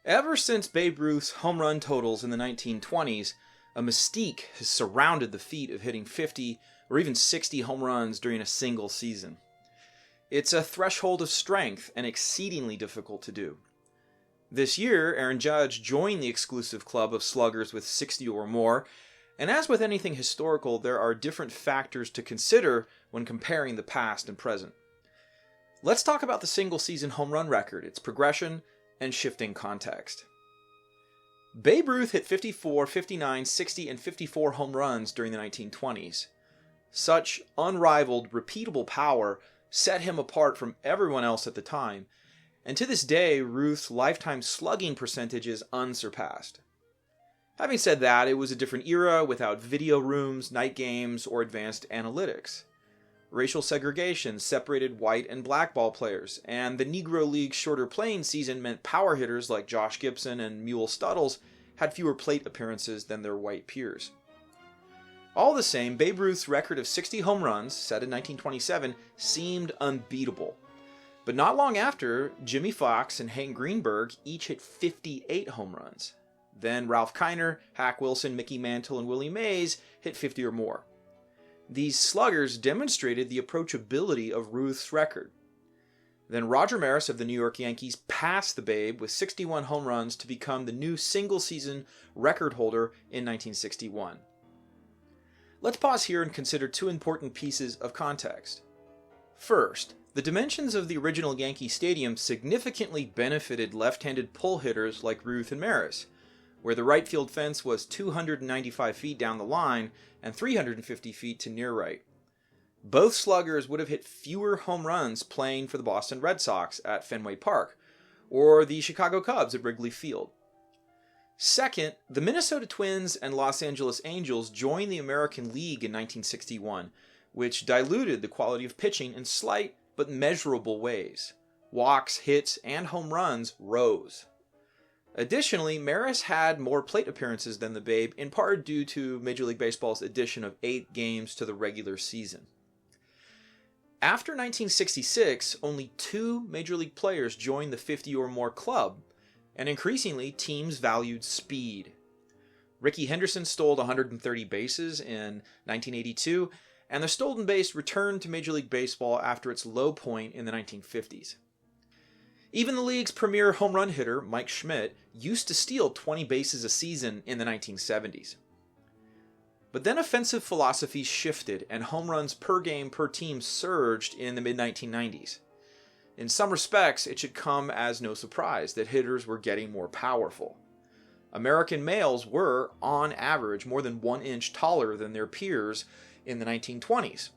Ever since Babe Ruth's home run totals in the 1920s, a mystique has surrounded the feat of hitting 50 or even 60 home runs during a single season. It's a threshold of strength and exceedingly difficult to do. This year, Aaron Judge joined the exclusive club of sluggers with 60 or more, and as with anything historical, there are different factors to consider when comparing the past and present. Let's talk about the single-season home run record, its progression, and shifting context. Babe Ruth hit 54, 59, 60, and 54 home runs during the 1920s. Such unrivaled, repeatable power set him apart from everyone else at the time, and to this day, Ruth's lifetime slugging percentage is unsurpassed. Having said that, it was a different era without video rooms, night games, or advanced analytics. Racial segregation separated white and black ball players, and the Negro League's shorter playing season meant power hitters like Josh Gibson and Mule Studdles had fewer plate appearances than their white peers. All the same, Babe Ruth's record of 60 home runs, set in 1927, seemed unbeatable. But not long after, Jimmy Foxx and Hank Greenberg each hit 58 home runs. Then Ralph Kiner, Hack Wilson, Mickey Mantle, and Willie Mays hit 50 or more. These sluggers demonstrated the approachability of Ruth's record. Then Roger Maris of the New York Yankees passed the Babe with 61 home runs to become the new single-season record holder in 1961. Let's pause here and consider two important pieces of context. First, the dimensions of the original Yankee Stadium significantly benefited left-handed pull hitters like Ruth and Maris, where the right field fence was 295 feet down the line and 350 feet to near right. Both sluggers would have hit fewer home runs playing for the Boston Red Sox at Fenway Park, or the Chicago Cubs at Wrigley Field. Second, the Minnesota Twins and Los Angeles Angels joined the American League in 1961, which diluted the quality of pitching in slight but measurable ways. Walks, hits, and home runs rose. Additionally, Maris had more plate appearances than the Babe, in part due to Major League Baseball's addition of 8 games to the regular season. After 1966, only 2 Major League players joined the 50 or more club, and increasingly teams valued speed. Rickey Henderson stole 130 bases in 1982, and the stolen base returned to Major League Baseball after its low point in the 1950s. Even the league's premier home run hitter, Mike Schmidt, used to steal 20 bases a season in the 1970s. But then offensive philosophies shifted and home runs per game per team surged in the mid-1990s. In some respects, it should come as no surprise that hitters were getting more powerful. American males were, on average, more than 1 inch taller than their peers in the 1920s.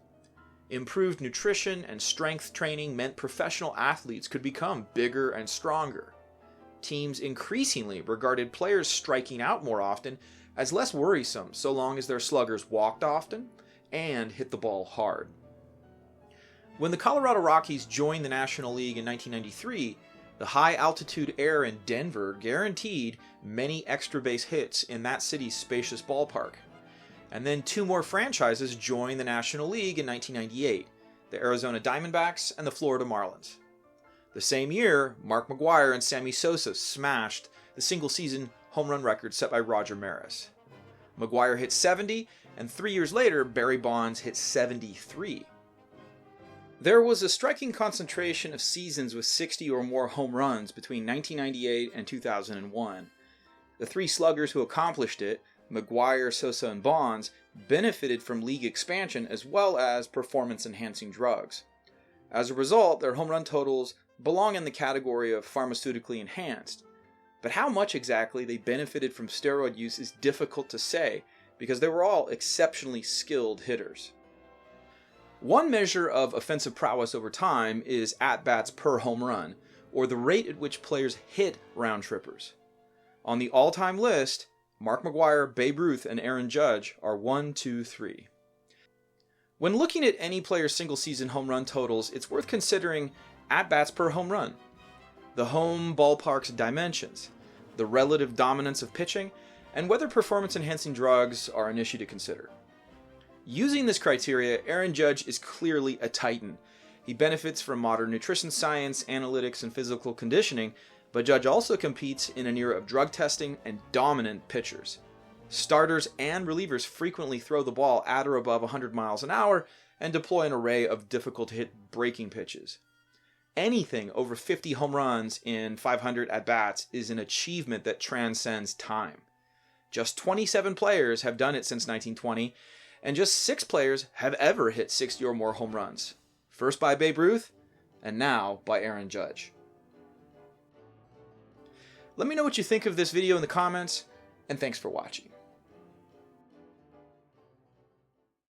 Improved nutrition and strength training meant professional athletes could become bigger and stronger. Teams increasingly regarded players striking out more often as less worrisome so long as their sluggers walked often and hit the ball hard. When the Colorado Rockies joined the National League in 1993, the high-altitude air in Denver guaranteed many extra base hits in that city's spacious ballpark. And then 2 more franchises joined the National League in 1998, the Arizona Diamondbacks and the Florida Marlins. The same year, Mark McGwire and Sammy Sosa smashed the single-season home run record set by Roger Maris. McGwire hit 70, and 3 years later, Barry Bonds hit 73. There was a striking concentration of seasons with 60 or more home runs between 1998 and 2001. The 3 sluggers who accomplished it, McGwire, Sosa, and Bonds, benefited from league expansion as well as performance-enhancing drugs. As a result, their home run totals belong in the category of pharmaceutically enhanced. But how much exactly they benefited from steroid use is difficult to say, because they were all exceptionally skilled hitters. One measure of offensive prowess over time is at-bats per home run, or the rate at which players hit round-trippers. On the all-time list, Mark McGwire, Babe Ruth, and Aaron Judge are 1, 2, 3. When looking at any player's single-season home run totals, it's worth considering at-bats per home run, the home ballpark's dimensions, the relative dominance of pitching, and whether performance-enhancing drugs are an issue to consider. Using this criteria, Aaron Judge is clearly a titan. He benefits from modern nutrition science, analytics, and physical conditioning, But Judge also competes in an era of drug testing and dominant pitchers. Starters and relievers frequently throw the ball at or above 100 miles an hour and deploy an array of difficult-to-hit breaking pitches. Anything over 50 home runs in 500 at-bats is an achievement that transcends time. Just 27 players have done it since 1920, and just 6 players have ever hit 60 or more home runs. First by Babe Ruth, and now by Aaron Judge. Let me know what you think of this video in the comments, and thanks for watching.